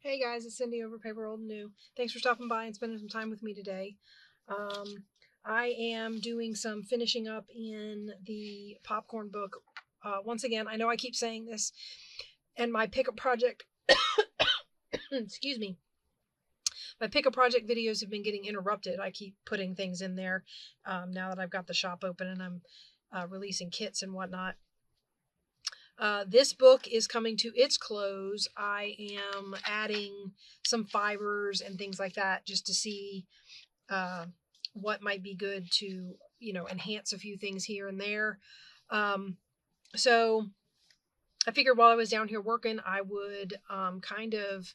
Hey guys, it's Cindy over paper.old.new. Thanks for stopping by and spending some time with me today. I am doing some finishing up in the popcorn book. Once again, I know I keep saying this, and my pickup project, excuse me, my pickup project videos have been getting interrupted. I keep putting things in there now that I've got the shop open and I'm releasing kits and whatnot. This book is coming to its close. I am adding some fibers and things like that just to see what might be good to, enhance a few things here and there. So I figured while I was down here working, I would kind of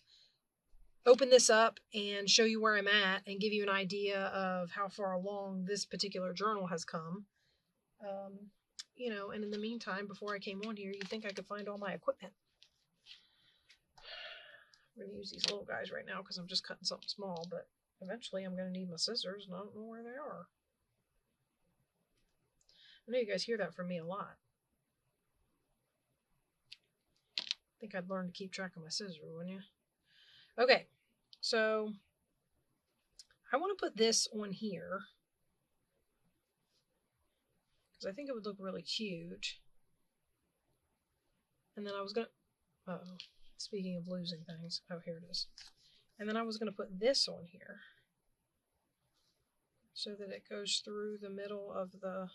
open this up and show you where I'm at and give you an idea of how far along this particular journal has come. And in the meantime, before I came on here, you'd think I could find all my equipment. I'm going to use these little guys right now because I'm just cutting something small, but eventually I'm going to need my scissors and I don't know where they are. I know you guys hear that from me a lot. I think I'd learn to keep track of my scissors, wouldn't you? Okay, so I want to put this on here because I think it would look really cute. And then I was going to... Uh-oh. Speaking of losing things. Oh, here it is. And then I was going to put this on here so that it goes through the middle of the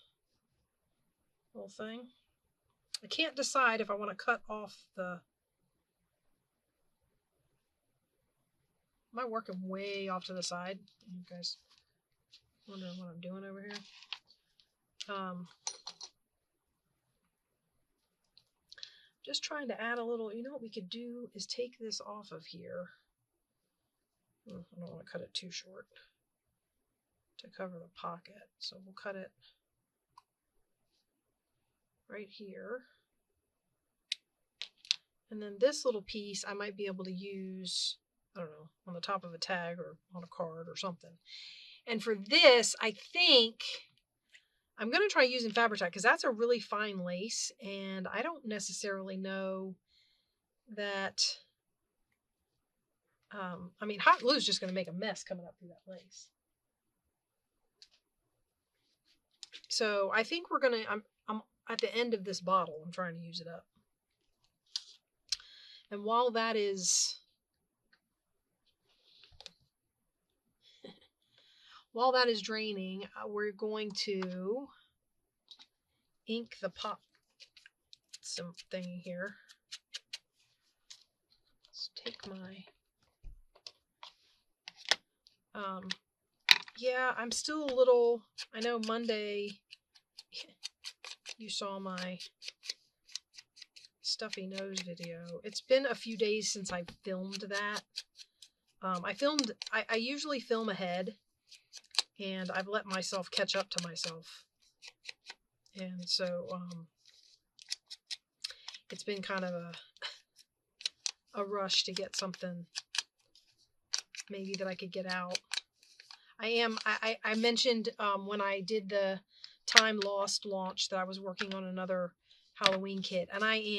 whole thing. I can't decide if I want to cut off the... Am I working way off to the side? You guys wondering what I'm doing over here? Just trying to add a little, what we could do is take this off of here. I don't want to cut it too short to cover the pocket. So we'll cut it right here. And then this little piece I might be able to use, I don't know, on the top of a tag or on a card or something. And for this, I think I'm going to try using Fabri-Tac because that's a really fine lace, and I don't necessarily know that, hot glue is just going to make a mess coming up through that lace. So I think we're going to, I'm at the end of this bottle, I'm trying to use it up. And while that is, draining, we're going to ink the pop thing here. Let's take my, yeah, I'm still a little, I know Monday you saw my stuffy nose video. It's been a few days since I filmed that. I usually film ahead, and I've let myself catch up to myself. And so, it's been kind of a rush to get something maybe that I could get out. I mentioned when I did the Time Lost launch that I was working on another Halloween kit, and I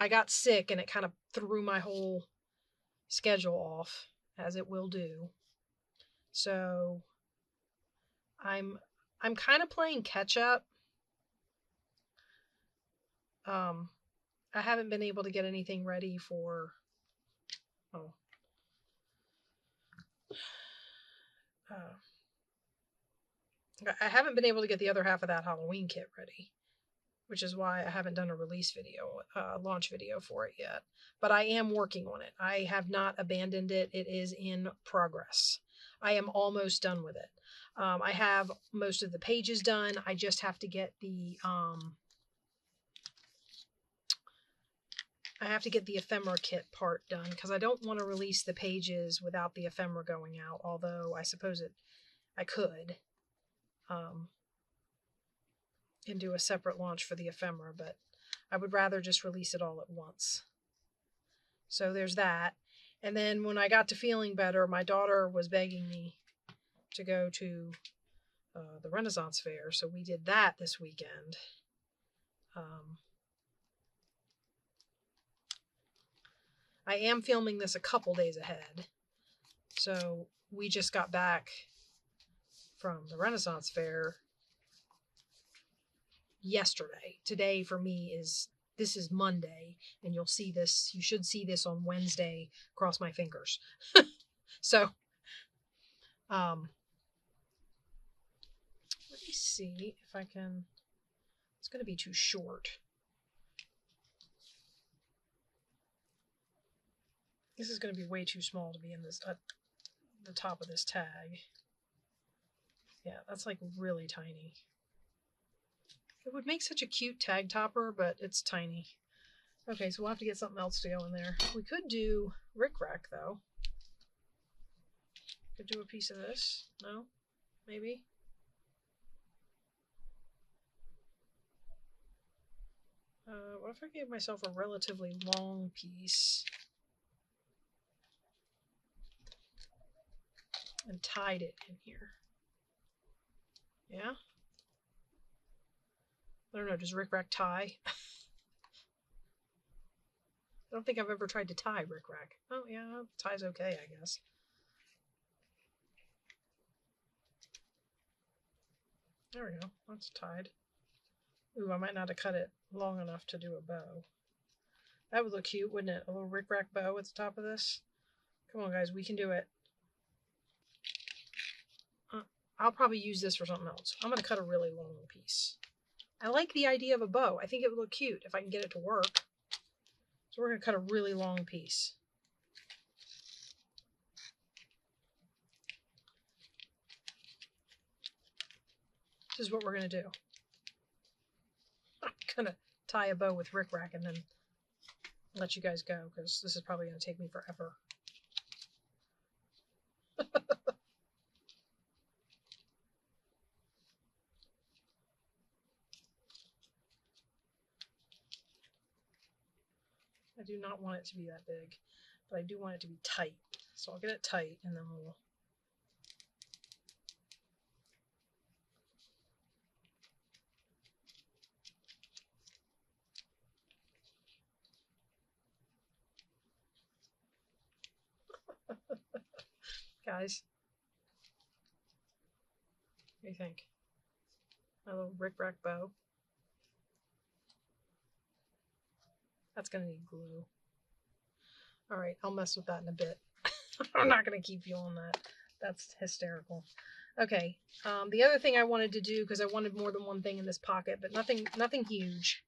got sick and it kind of threw my whole schedule off, as it will do. So I'm kind of playing catch up. I haven't been able to get anything ready for I haven't been able to get the other half of that Halloween kit ready, which is why I haven't done a release video, launch video for it yet. But I am working on it. I have not abandoned it. It is in progress. I am almost done with it. I have most of the pages done. I just have to get the ephemera kit part done because I don't want to release the pages without the ephemera going out, although I suppose I could. And do a separate launch for the ephemera, but I would rather just release it all at once. So there's that. And then when I got to feeling better, my daughter was begging me to go to the Renaissance Fair, so we did that this weekend. I am filming this a couple days ahead. So we just got back from the Renaissance Fair yesterday. Today for me this is Monday, and you'll see this, you should see this on Wednesday, cross my fingers. So, let me see if I can, it's going to be too short. This is going to be way too small to be in this, the top of this tag. Yeah, that's like really tiny. It would make such a cute tag topper, but it's tiny. Okay, so we'll have to get something else to go in there. We could do rickrack, though. Could do a piece of this. No? Maybe? What if I gave myself a relatively long piece and tied it in here? Yeah? I don't know, does rickrack tie? I don't think I've ever tried to tie rickrack. Oh, yeah, tie's okay, I guess. There we go, that's tied. Ooh, I might not have cut it long enough to do a bow. That would look cute, wouldn't it? A little rickrack bow at the top of this. Come on, guys, we can do it. I'll probably use this for something else. I'm going to cut a really long piece. I like the idea of a bow. I think it would look cute if I can get it to work. So we're going to cut a really long piece. This is what we're going to do. I'm going to tie a bow with rickrack and then let you guys go, because this is probably going to take me forever. I do not want it to be that big, but I do want it to be tight. So I'll get it tight and then we'll... Guys, what do you think? My little rickrack bow. That's going to need glue. Alright, I'll mess with that in a bit. I'm not going to keep you on that. That's hysterical. Okay, the other thing I wanted to do, because I wanted more than one thing in this pocket, but nothing huge.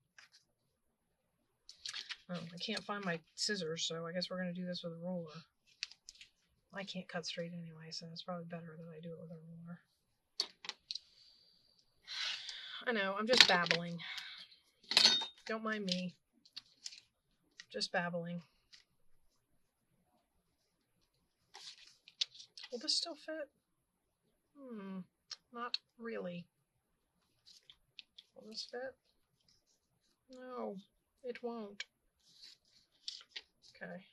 Oh, I can't find my scissors, so I guess we're going to do this with a ruler. I can't cut straight anyway, so it's probably better that I do it with a ruler. I know, I'm just babbling. Don't mind me. Just babbling. Will this still fit? Not really. Will this fit? No, it won't. Okay.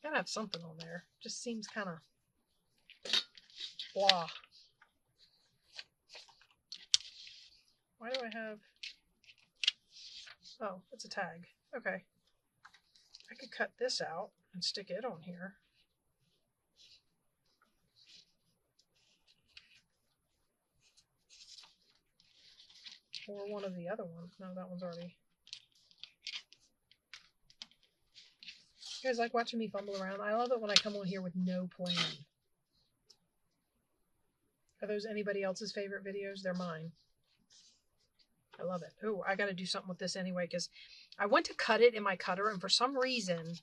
Gotta have something on there. Just seems kind of blah. Why do I have... Oh, it's a tag. Okay. I could cut this out and stick it on here. Or one of the other ones. No, that one's already... You guys like watching me fumble around? I love it when I come on here with no plan. Are those anybody else's favorite videos? They're mine. I love it. Oh, I got to do something with this anyway, because I went to cut it in my cutter, and for some reason,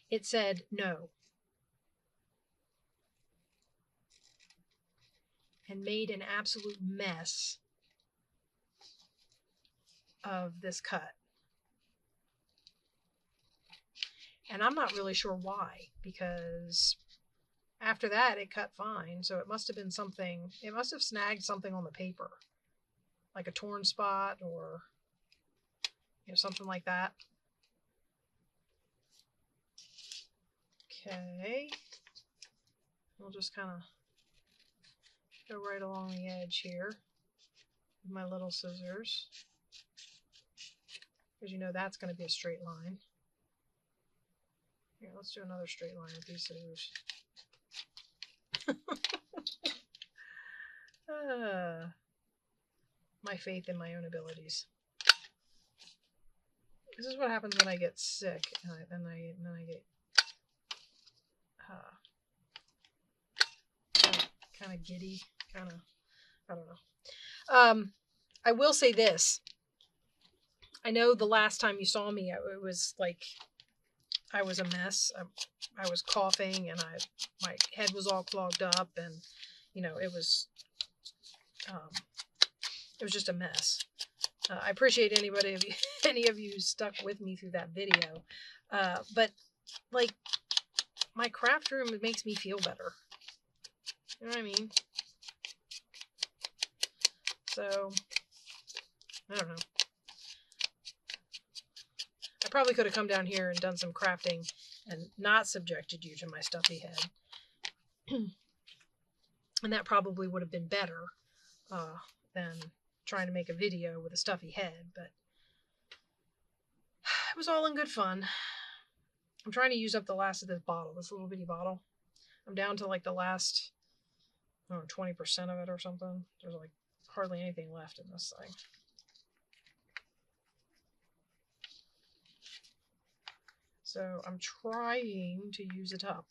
it said no. And made an absolute mess of this cut. And I'm not really sure why, because after that it cut fine, so it must have been something, it must have snagged something on the paper, like a torn spot or, you know, something like that. Okay. We'll just kind of go right along the edge here with my little scissors, because you know that's going to be a straight line. Here, let's do another straight line with these scissors. My faith in my own abilities. This is what happens when I get sick and I get kind of giddy, I don't know. I will say this. I know the last time you saw me, it was like I was a mess. I was coughing and my head was all clogged up, and you know, it was just a mess. I appreciate any of you who stuck with me through that video. But like, my craft room makes me feel better. You know what I mean? So, I don't know. I probably could have come down here and done some crafting and not subjected you to my stuffy head. And that probably would have been better than trying to make a video with a stuffy head, but it was all in good fun. I'm trying to use up the last of this bottle, this little bitty bottle. I'm down to like the last, I don't know, 20% of it or something. There's like hardly anything left in this thing. So I'm trying to use it up.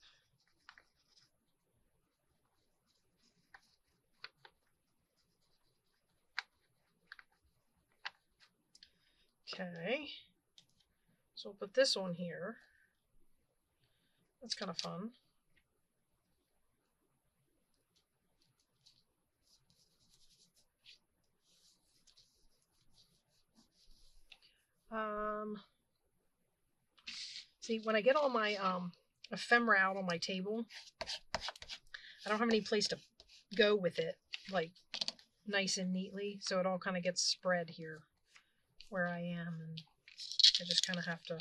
Okay, so we'll put this on here. That's kind of fun. See, when I get all my ephemera out on my table, I don't have any place to go with it, like, nice and neatly, so it all kind of gets spread here where I am, and I just kind of have to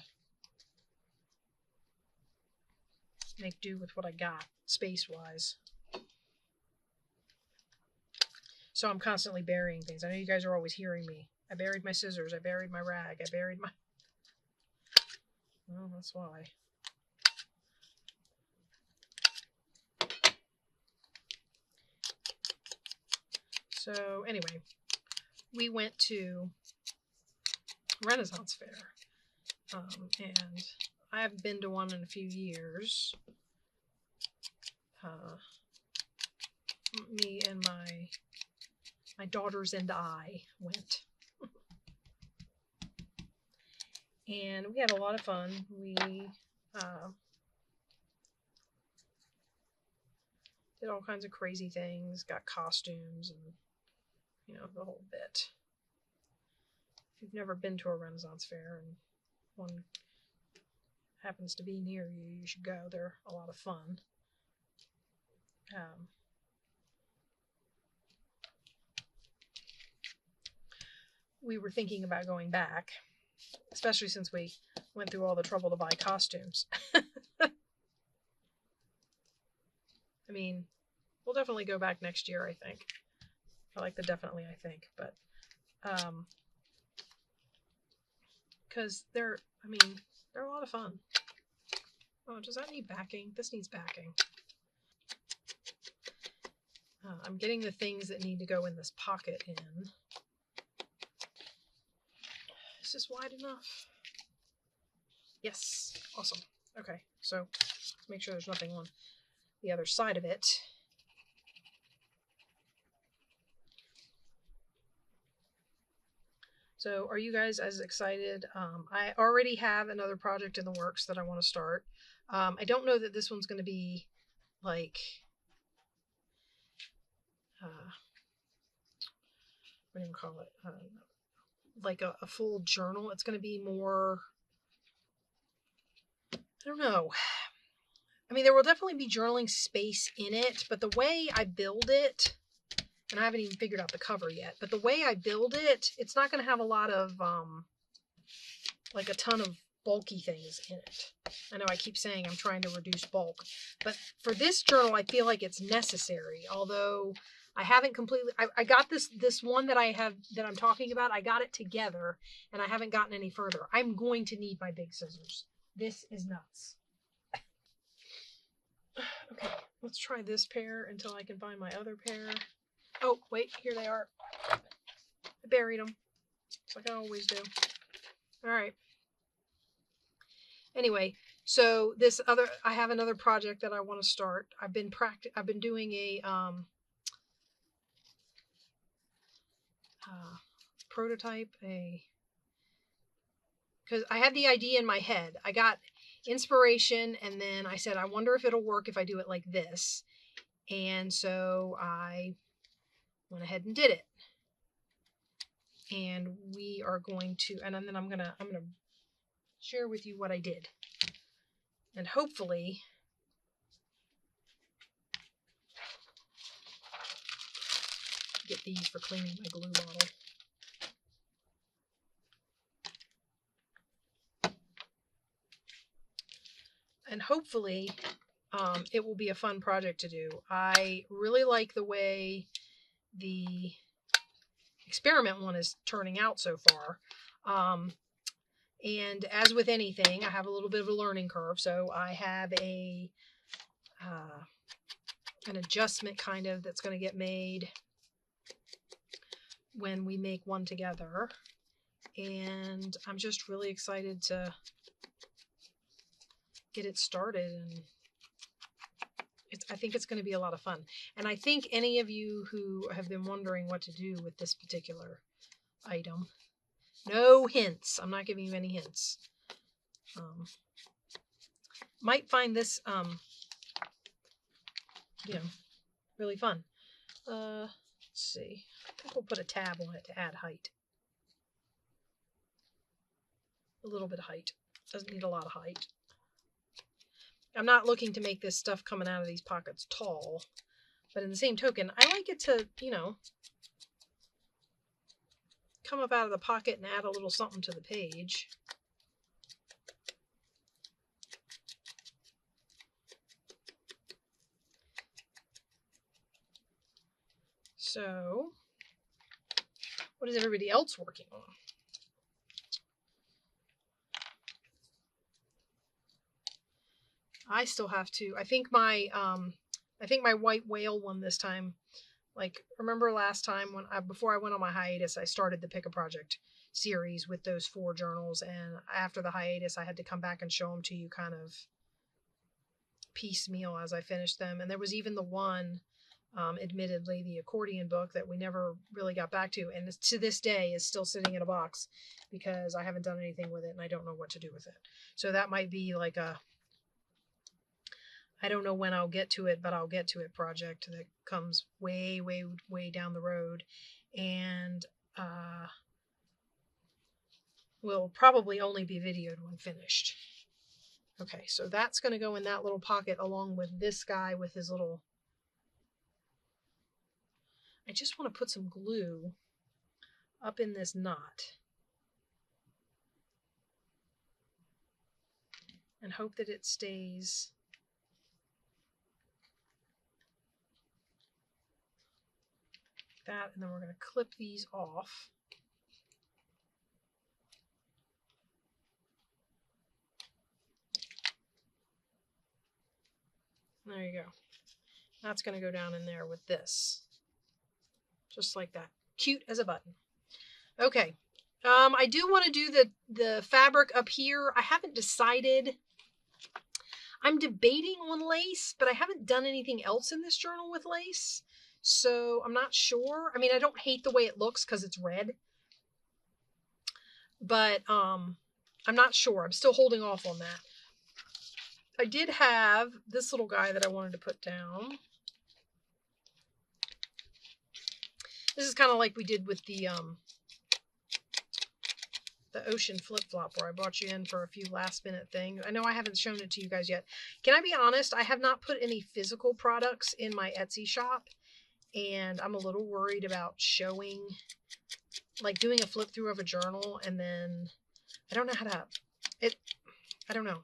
make do with what I got, space-wise. So I'm constantly burying things. I know you guys are always hearing me. I buried my scissors, I buried my rag, I buried my... Well, that's why. So anyway, we went to Renaissance Fair, and I haven't been to one in a few years. Me and my daughters and I went. And we had a lot of fun. We did all kinds of crazy things, got costumes, and, you know, the whole bit. If you've never been to a Renaissance Fair and one happens to be near you, you should go. They're a lot of fun. We were thinking about going back, especially since we went through all the trouble to buy costumes. I mean, we'll definitely go back next year, I think. I like the definitely, I think, but because they're a lot of fun. Oh, does that need backing? This needs backing. I'm getting the things that need to go in this pocket in. Is this wide enough? Yes. Awesome. Okay, so let's make sure there's nothing on the other side of it. So are you guys as excited? I already have another project in the works that I want to start. I don't know that this one's going to be like, what do you call it? Like a full journal. It's going to be more, I don't know. I mean, there will definitely be journaling space in it, but the way I build it, and I haven't even figured out the cover yet, but the way I build it, it's not going to have a lot of, like a ton of bulky things in it. I know I keep saying I'm trying to reduce bulk, but for this journal, I feel like it's necessary. Although I haven't completely, I got this one that I'm talking about. I got it together and I haven't gotten any further. I'm going to need my big scissors. This is nuts. Okay, let's try this pair until I can find my other pair. Oh, wait, here they are. I buried them, just like I always do. All right. Anyway, so I have another project that I want to start. I've been doing a prototype, because I had the idea in my head. I got inspiration, and then I said, I wonder if it'll work if I do it like this. And so I went ahead and did it. And we are going to, and then I'm gonna share with you what I did. And hopefully get these for cleaning my glue bottle. And hopefully it will be a fun project to do. I really like the way the experiment one is turning out so far. And as with anything, I have a little bit of a learning curve. So I have an adjustment kind of that's going to get made when we make one together. And I'm just really excited to get it started, and I think it's going to be a lot of fun. And I think any of you who have been wondering what to do with this particular item, no hints. I'm not giving you any hints. Might find this, really fun. Let's see. I think we'll put a tab on it to add height. A little bit of height. Doesn't need a lot of height. I'm not looking to make this stuff coming out of these pockets tall, but in the same token, I like it to, come up out of the pocket and add a little something to the page. So, what is everybody else working on? I still have to. I think my white whale one this time. Like, remember last time before I went on my hiatus, I started the Pick-a-Project series with those 4 journals, and after the hiatus, I had to come back and show them to you kind of piecemeal as I finished them. And there was even the one, admittedly, the accordion book that we never really got back to, and to this day is still sitting in a box because I haven't done anything with it and I don't know what to do with it. So that might be like I don't know when I'll get to it, but I'll get to it project that comes way, way, way down the road, and will probably only be videoed when finished. Okay, so that's going to go in that little pocket along with this guy with his little... I just want to put some glue up in this knot and hope that it stays... that, and then we're going to clip these off. There you go. That's going to go down in there with this. Just like that. Cute as a button. Okay. I do want to do the fabric up here. I haven't decided. I'm debating on lace, but I haven't done anything else in this journal with lace. So I'm not sure. I mean, I don't hate the way it looks because it's red. But I'm not sure. I'm still holding off on that. I did have this little guy that I wanted to put down. This is kind of like we did with the ocean flip-flop where I brought you in for a few last-minute things. I know I haven't shown it to you guys yet. Can I be honest? I have not put any physical products in my Etsy shop. And I'm a little worried about doing a flip through of a journal, and then I don't know how to I don't know.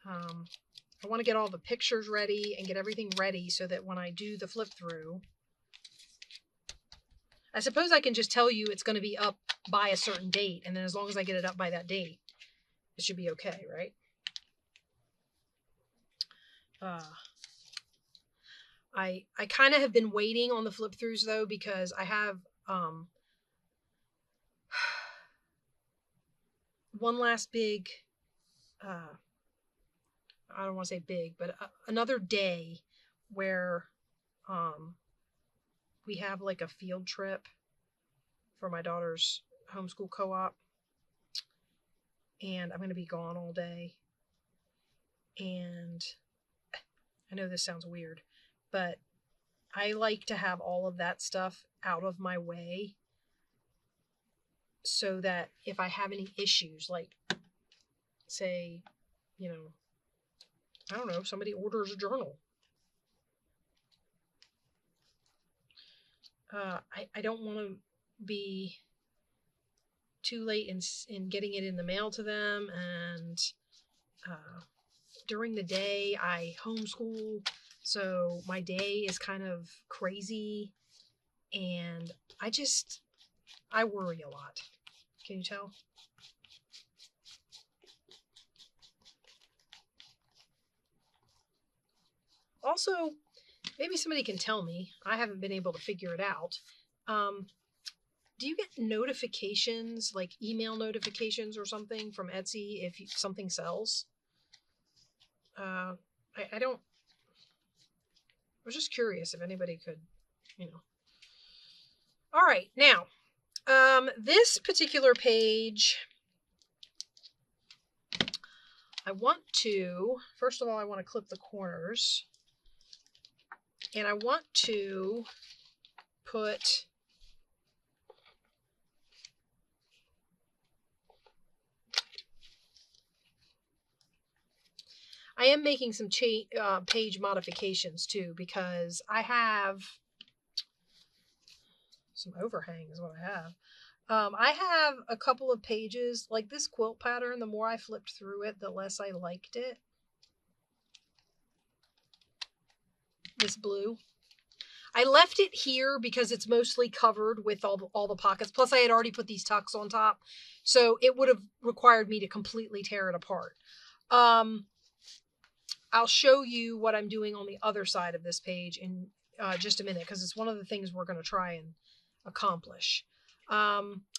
I want to get all the pictures ready and get everything ready so that when I do the flip through, I suppose I can just tell you it's going to be up by a certain date, and then as long as I get it up by that date, it should be okay, right? I kind of have been waiting on the flip throughs though, because I have one last big, I don't want to say big, but another day where we have like a field trip for my daughter's homeschool co-op, and I'm going to be gone all day. And I know this sounds weird, but I like to have all of that stuff out of my way so that if I have any issues, like say, you know, I don't know, somebody orders a journal. I don't want to be too late in getting it in the mail to them. And during the day, I homeschool, so my day is kind of crazy. And I worry a lot. Can you tell? Also, maybe somebody can tell me. I haven't been able to figure it out. Do you get notifications, like email notifications or something from Etsy if something sells? I don't. I was just curious if anybody could, you know. All right, now, this particular page, first of all, I want to clip the corners. And I want to put I am making some page modifications too, because I have some overhang is what I have. I have a couple of pages, like this quilt pattern, the more I flipped through it, the less I liked it. This blue. I left it here because it's mostly covered with all the pockets. Plus I had already put these tucks on top, so it would have required me to completely tear it apart. I'll show you what I'm doing on the other side of this page in just a minute, because it's one of the things we're going to try and accomplish.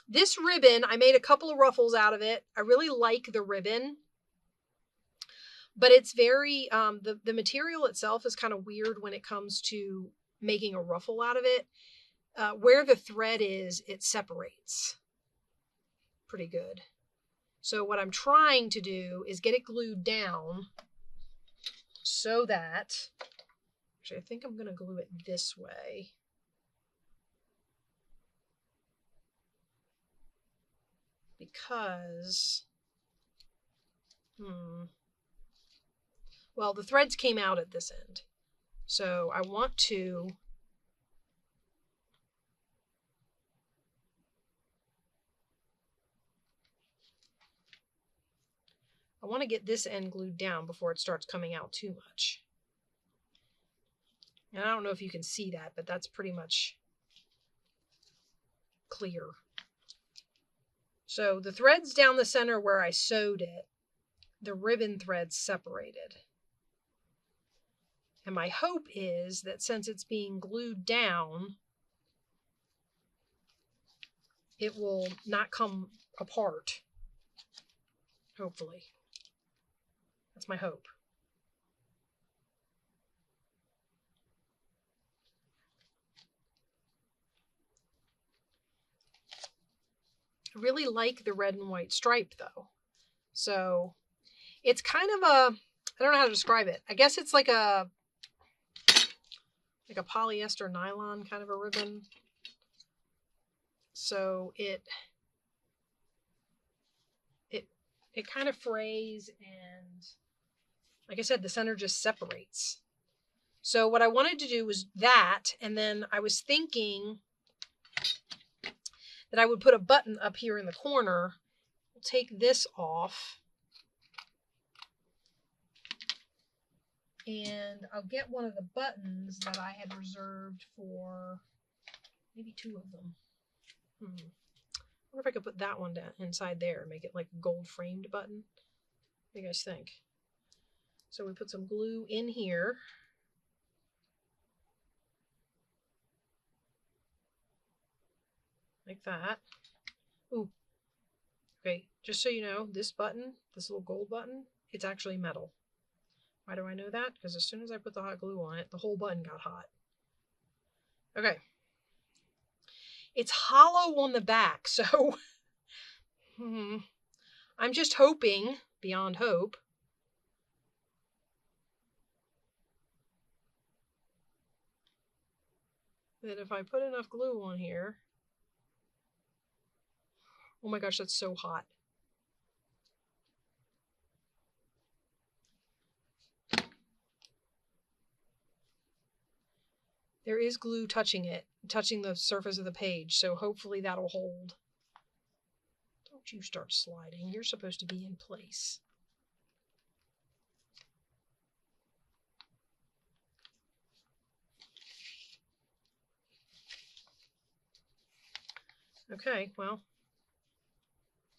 This ribbon, I made a couple of ruffles out of it. I really like the ribbon, but it's very, the material itself is kind of weird when it comes to making a ruffle out of it. Where the thread is, it separates pretty good. So what I'm trying to do is get it glued down so that, actually I think I'm going to glue it this way. Because, well, the threads came out at this end. So I want to get this end glued down before it starts coming out too much. And I don't know if you can see that, but that's pretty much clear. So the threads down the center where I sewed it, the ribbon threads separated. And my hope is that since it's being glued down, it will not come apart. Hopefully. That's my hope. I really like the red and white stripe though. So it's kind of I don't know how to describe it. I guess it's like a polyester nylon kind of a ribbon. So it kind of frays, and like I said, the center just separates. So what I wanted to do was that, and then I was thinking that I would put a button up here in the corner we'll take this off. And I'll get one of the buttons that I had reserved for, maybe two of them. I wonder if I could put that one down inside there and make it like a gold framed button. What do you guys think? So we put some glue in here. Like that. Ooh. Okay, just so you know, this button, this little gold button, it's actually metal. Why do I know that? Because as soon as I put the hot glue on it, the whole button got hot. Okay. It's hollow on the back, so I'm just hoping, beyond hope, that if I put enough glue on here, oh my gosh, that's so hot. There is glue touching it, touching the surface of the page, so hopefully that'll hold. Don't you start sliding. You're supposed to be in place. Okay, well,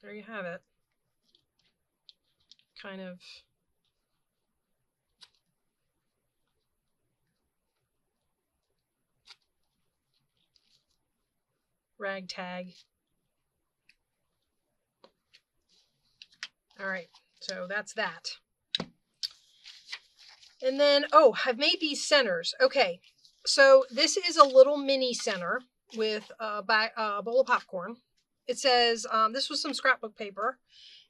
there you have it. Kind of ragtag. All right, so that's that. And then, oh, I've made these centers. Okay, so this is a little mini center with a bowl of popcorn. It says, this was some scrapbook paper,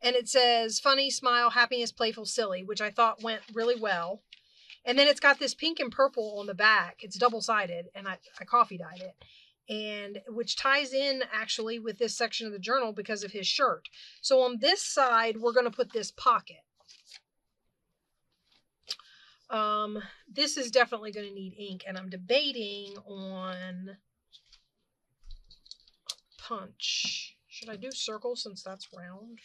and it says funny, smile, happiness, playful, silly, which I thought went really well. And then it's got this pink and purple on the back. It's double-sided, and I coffee dyed it. And which ties in actually with this section of the journal because of his shirt. So on this side, we're going to put this pocket. This is definitely going to need ink, and I'm debating on punch. Should I do circle since that's round?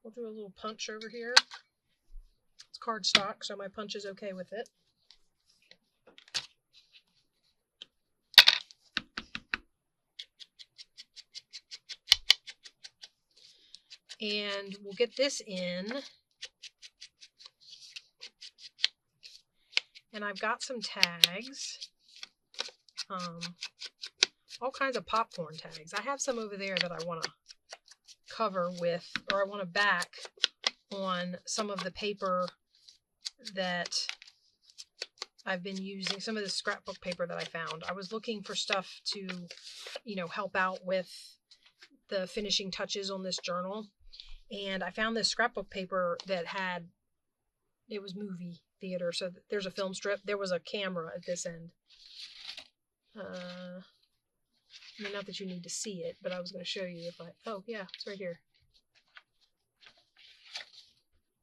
We'll do a little punch over here. It's cardstock, so my punch is okay with it. And we'll get this in. And I've got some tags. All kinds of popcorn tags. I have some over there that I want to cover with, or I want to back on some of the paper that I've been using, some of the scrapbook paper that I found. I was looking for stuff to, you know, help out with the finishing touches on this journal. And I found this scrapbook paper that had, it was movie theater. So there's a film strip. There was a camera at this end. I mean, not that you need to see it, but I was going to show you if I, oh yeah, it's right here.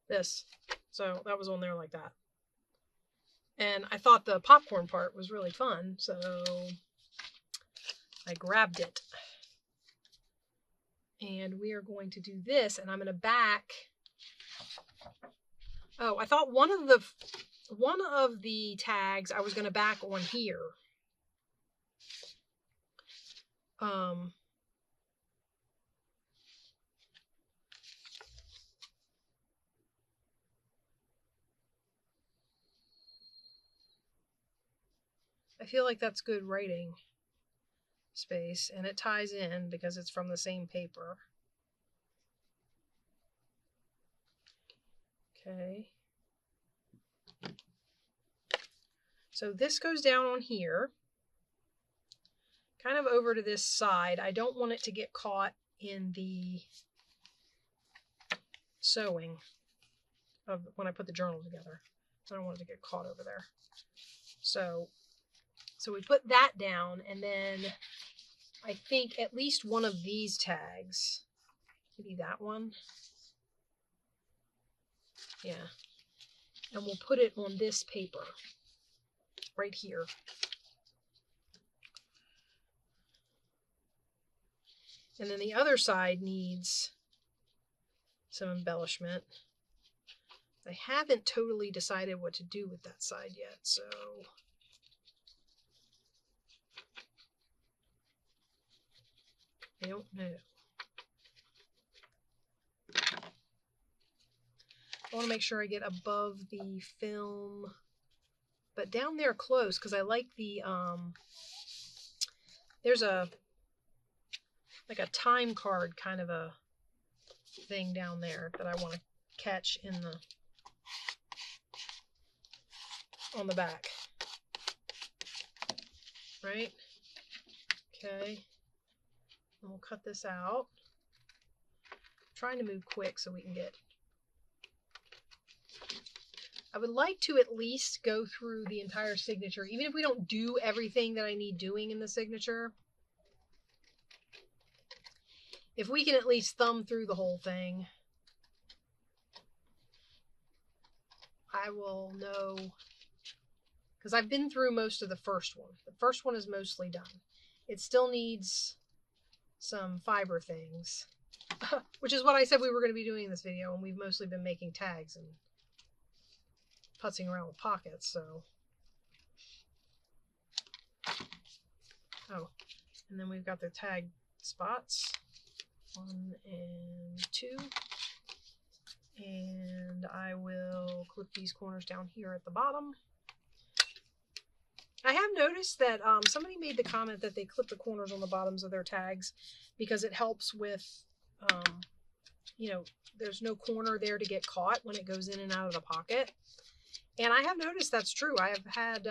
This. So that was on there like that. And I thought the popcorn part was really fun, so I grabbed it. And we are going to do this, and I'm going to back. Oh, I thought one of the tags I was going to back on here. I feel like that's good writing space, and it ties in because it's from the same paper. Okay. So this goes down on here, kind of over to this side. I don't want it to get caught in the sewing of when I put the journal together. I don't want it to get caught over there. So we put that down, and then I think at least one of these tags, maybe that one. Yeah. And we'll put it on this paper right here. And then the other side needs some embellishment. I haven't totally decided what to do with that side yet, so I don't know. I want to make sure I get above the film, but down there close, because I like the, there's like a time card kind of a thing down there that I want to catch in the, on the back. Right? Okay. And we'll cut this out. I'm trying to move quick so we can get, I would like to at least go through the entire signature, even if we don't do everything that I need doing in the signature. If we can at least thumb through the whole thing, I will know, because I've been through most of the first one. The first one is mostly done. It still needs some fiber things, which is what I said we were going to be doing in this video, and we've mostly been making tags and putzing around with pockets, so. Oh, and then we've got the tag spots, 1 and 2, and I will clip these corners down here at the bottom. I have noticed that somebody made the comment that they clip the corners on the bottoms of their tags because it helps with, you know, there's no corner there to get caught when it goes in and out of the pocket. And I have noticed that's true. I have had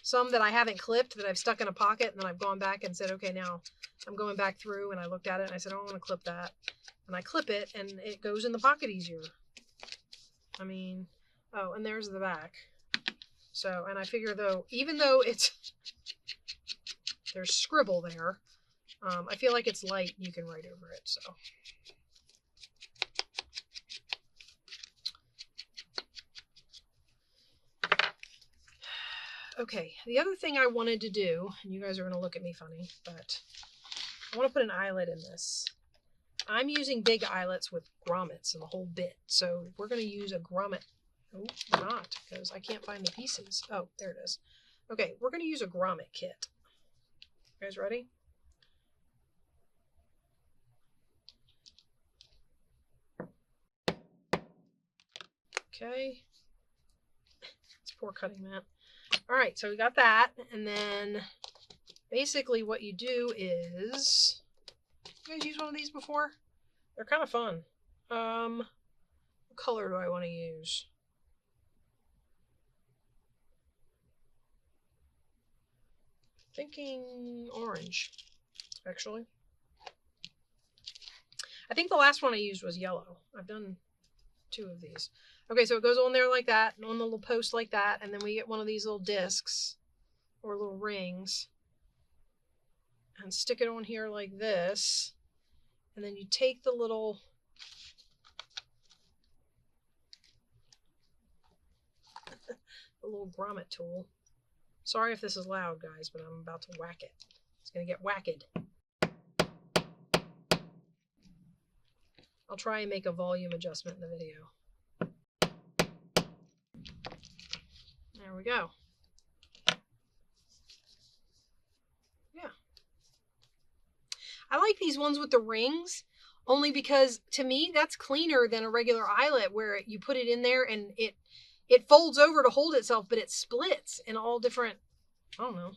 some that I haven't clipped that I've stuck in a pocket, and then I've gone back and said, okay, now I'm going back through, and I looked at it and I said, oh, I want to clip that. And I clip it and it goes in the pocket easier. I mean, oh, and there's the back. So, and I figure though, even though it's, there's scribble there, I feel like it's light, you can write over it, so. Okay, the other thing I wanted to do, and you guys are going to look at me funny, but I want to put an eyelet in this. I'm using big eyelets with grommets and the whole bit, so we're going to use a grommet. Oh, not, because I can't find the pieces. Oh, there it is. Okay, we're going to use a grommet kit. You guys ready? Okay. It's poor cutting mat. All right, so we got that, and then basically what you do is, you guys used one of these before? They're kind of fun. What color do I want to use? Thinking orange, actually. I think the last one I used was yellow. I've done 2 of these. Okay, so it goes on there like that, and on the little post like that, and then we get one of these little discs, or little rings, and stick it on here like this, and then you take the little, the little grommet tool. Sorry if this is loud, guys, but I'm about to whack it. It's going to get whacked. I'll try and make a volume adjustment in the video. There we go. Yeah. I like these ones with the rings, only because to me that's cleaner than a regular eyelet where you put it in there and it folds over to hold itself, but it splits in all different, I don't know.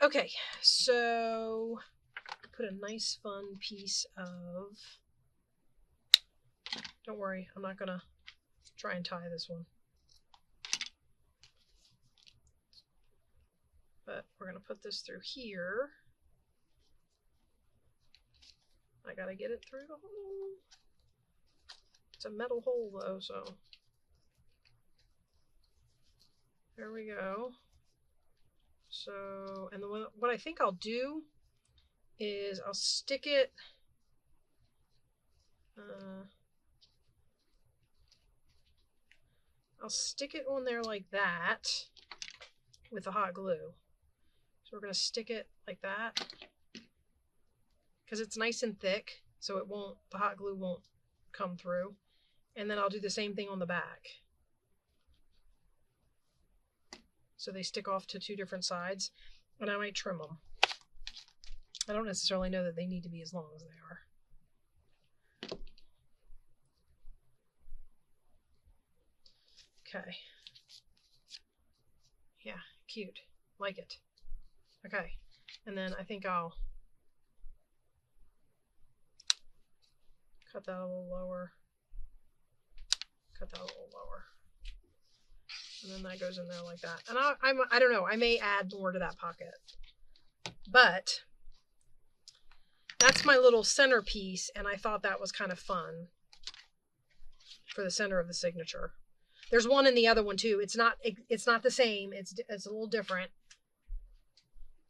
Okay, so put a nice fun piece of, don't worry, I'm not gonna try and tie this one. But we're gonna put this through here. I gotta get it through the hole. It's a metal hole though, so there we go. So, and what I think I'll do is I'll stick it, I'll stick it on there like that with the hot glue. So we're going to stick it like that because it's nice and thick, so it won't, the hot glue won't come through. And then I'll do the same thing on the back. So they stick off to two different sides, and I might trim them. I don't necessarily know that they need to be as long as they are. Okay. Yeah, cute. Like it. Okay. And then I think I'll cut that a little lower. Cut that a little lower. And then that goes in there like that. And I don't know, I may add more to that pocket. But that's my little centerpiece, and I thought that was kind of fun for the center of the signature. There's one in the other one too. It's not the same. It's a little different.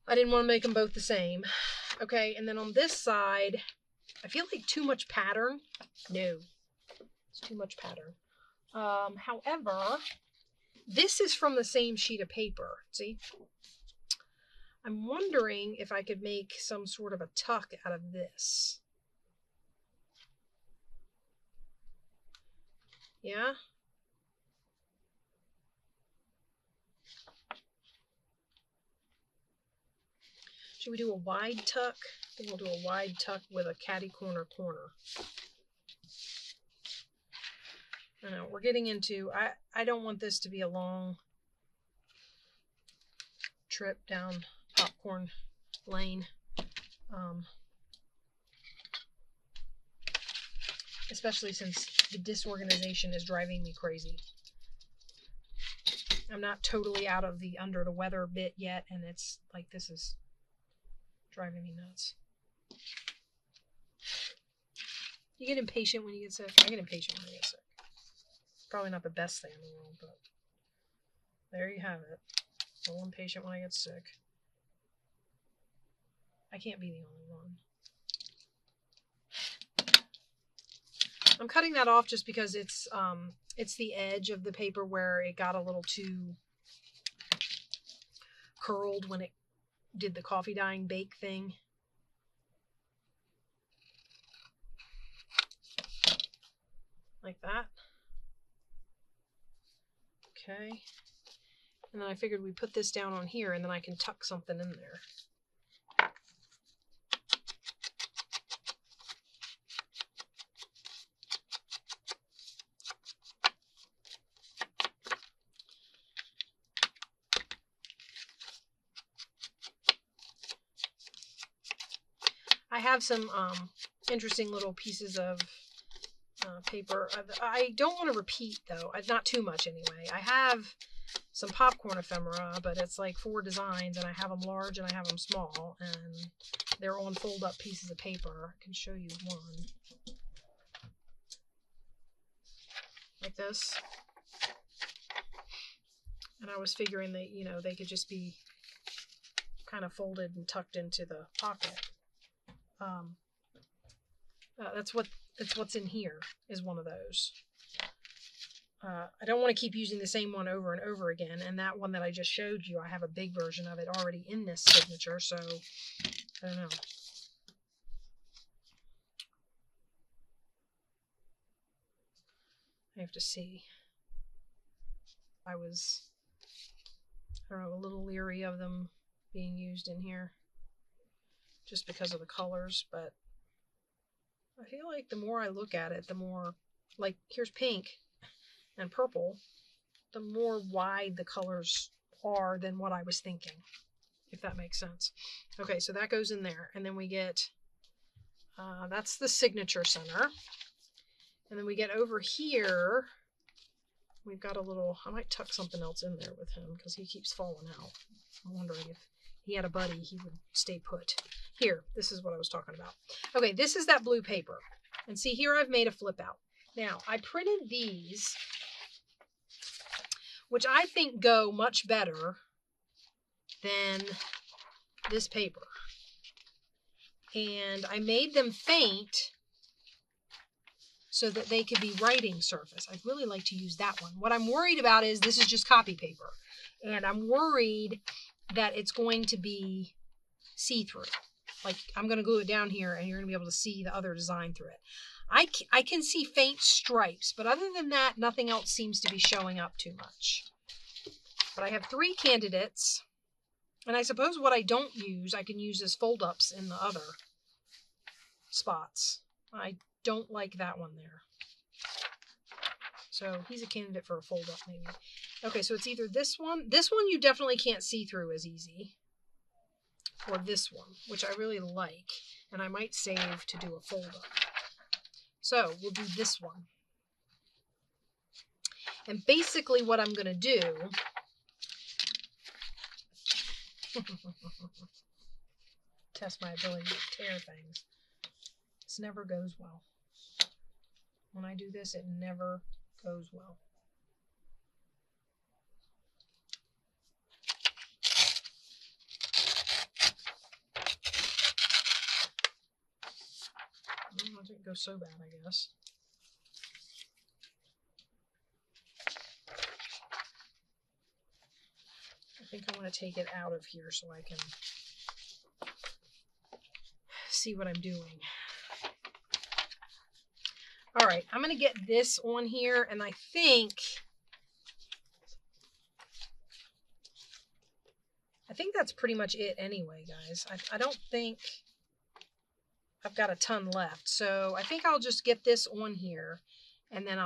I didn't want to make them both the same. Okay, and then on this side, I feel like too much pattern. No, it's too much pattern. However, this is from the same sheet of paper. See? I'm wondering if I could make some sort of a tuck out of this. Yeah? Should we do a wide tuck? I think we'll do a wide tuck with a catty corner. I know, we're getting into, I don't want this to be a long trip down popcorn lane. Especially since the disorganization is driving me crazy. I'm not totally out of the under the weather bit yet, and it's like this is driving me nuts. You get impatient when you get sick? I get impatient when I get sick. Probably not the best thing in the world, but there you have it. A little impatient when I get sick. I can't be the only one. I'm cutting that off just because it's the edge of the paper where it got a little too curled when it did the coffee dyeing bake thing. Like that. Okay. And then I figured we put this down on here and then I can tuck something in there. I have some interesting little pieces of paper. I don't want to repeat though, not too much anyway. I have some popcorn ephemera, but it's like 4 designs, and I have them large and I have them small, and they're on fold up pieces of paper. I can show you one. Like this. And I was figuring that, you know, they could just be kind of folded and tucked into the pocket. That's what's in here, is one of those. I don't want to keep using the same one over and over again, and that one that I just showed you, I have a big version of it already in this signature, so I don't know. I have to see. I don't know, a little leery of them being used in here just because of the colors, but I feel like the more I look at it, the more, like, here's pink and purple, the more wide the colors are than what I was thinking, if that makes sense. Okay, so that goes in there, and then we get, that's the signature center, and then we get over here, we've got a little, I might tuck something else in there with him, because he keeps falling out. I'm wondering if he had a buddy, he would stay put. Here, this is what I was talking about. Okay, this is that blue paper. And see, here I've made a flip out. Now, I printed these, which I think go much better than this paper. And I made them faint so that they could be writing surface. I'd really like to use that one. What I'm worried about is this is just copy paper. And I'm worried that it's going to be see-through. Like, I'm going to glue it down here and you're going to be able to see the other design through it. I can see faint stripes, but other than that, nothing else seems to be showing up too much. But I have 3 candidates, and I suppose what I don't use, I can use as fold-ups in the other spots. I don't like that one there. So he's a candidate for a fold-up maybe. Okay, so it's either this one. This one you definitely can't see through as easy. Or this one, which I really like. And I might save to do a fold-up. So we'll do this one. And basically what I'm going to do... test my ability to tear things. This never goes well. When I do this, it never goes well. Well, it didn't go so bad, I guess. I think I want to take it out of here so I can see what I'm doing. All right, I'm going to get this on here, and I think that's pretty much it anyway, guys. I don't think I've got a ton left, so I think I'll just get this on here, and then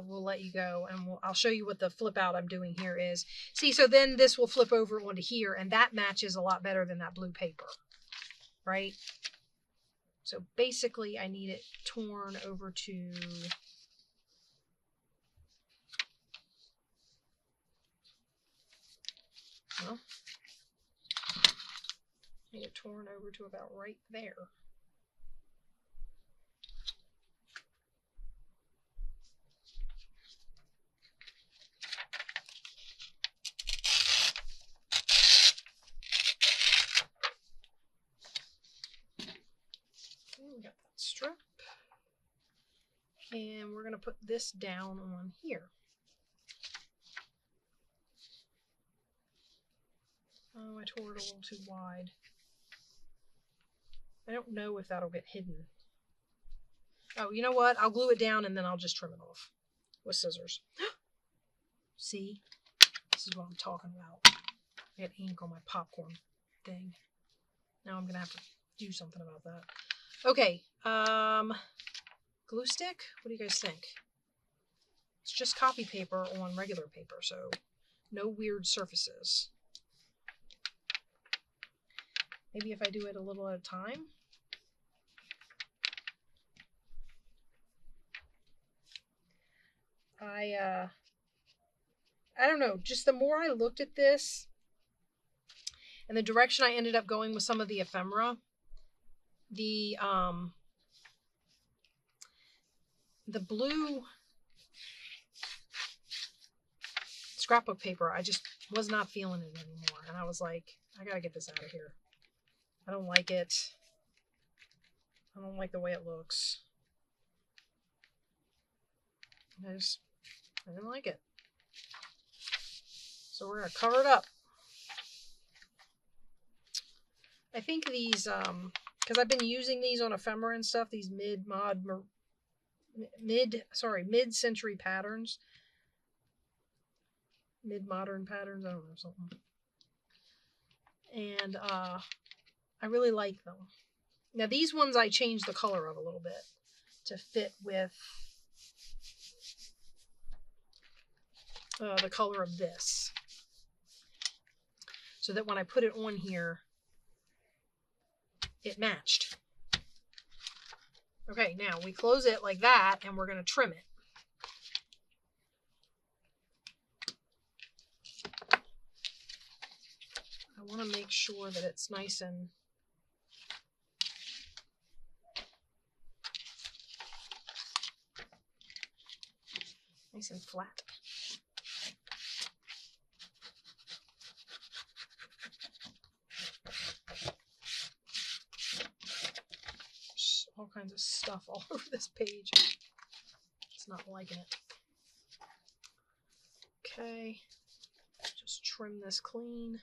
we'll let you go, and I'll show you what the flip out I'm doing here is. See, so then this will flip over onto here, and that matches a lot better than that blue paper, right? So basically, I need it torn over to... well, I need it torn over to about right there. We got that strip. And we're going to put this down on here. Oh, I tore it a little too wide. I don't know if that'll get hidden. Oh, you know what? I'll glue it down and then I'll just trim it off with scissors. See? This is what I'm talking about. I had ink on my popcorn thing. Now I'm going to have to do something about that. Okay, glue stick? What do you guys think? It's just copy paper on regular paper, so no weird surfaces. Maybe if I do it a little at a time. I don't know, just the more I looked at this and the direction I ended up going with some of the ephemera, the blue scrapbook paper, I just was not feeling it anymore. And I was like, I gotta get this out of here. I don't like it. I don't like the way it looks. I didn't like it. So we're gonna cover it up. I think these, because I've been using these on ephemera and stuff, these mid-century patterns. Mid-modern patterns, I don't know, something. And I really like them. Now these ones I changed the color of a little bit to fit with the color of this. So that when I put it on here, it matched. Okay, now we close it like that and we're going to trim it. I want to make sure that it's nice and flat. There's all kinds of stuff all over this page. It's not liking it. Okay, just trim this clean.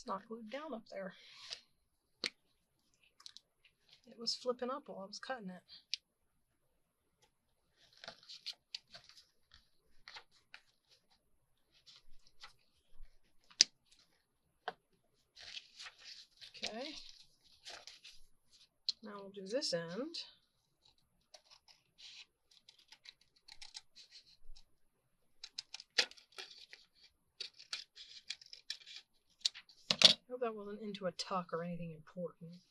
not glued down up there. It was flipping up while I was cutting it. Okay. Now we'll do this end. I hope that wasn't into a tuck or anything important.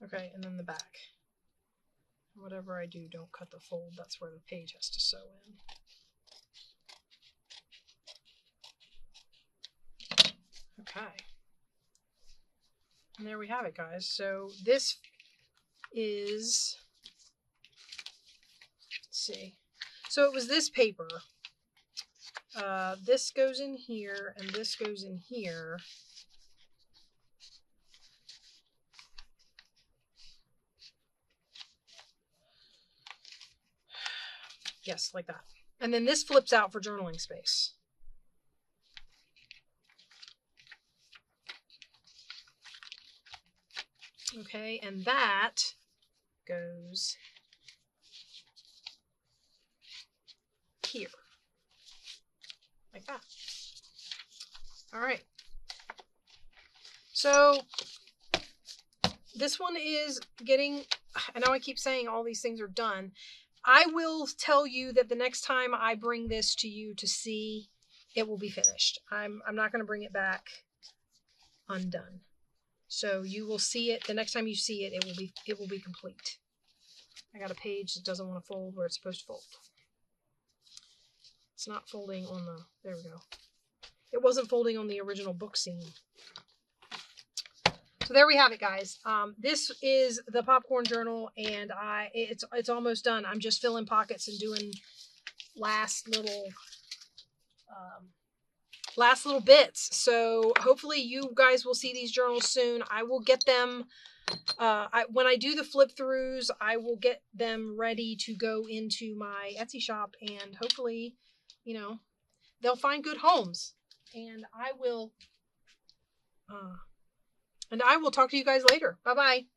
Okay, and then the back. Whatever I do, don't cut the fold. That's where the page has to sew in. Okay. And there we have it, guys. So this is, let's see. So it was this paper. This goes in here, and this goes in here. Yes, like that. And then this flips out for journaling space. Okay, and that goes here. Like that. All right. So this one is getting, I know I keep saying all these things are done. I will tell you that the next time I bring this to you to see, it will be finished. I'm not going to bring it back undone. So you will see it the next time you see it. It will be complete. I got a page that doesn't want to fold where it's supposed to fold. It's not folding on the, there we go. It wasn't folding on the original book seam. So there we have it, guys. This is the popcorn journal, and it's almost done. I'm just filling pockets and doing last little bits. So hopefully you guys will see these journals soon. I will get them. When I do the flip throughs, I will get them ready to go into my Etsy shop, and hopefully, you know, they'll find good homes. And I will talk to you guys later. Bye-bye.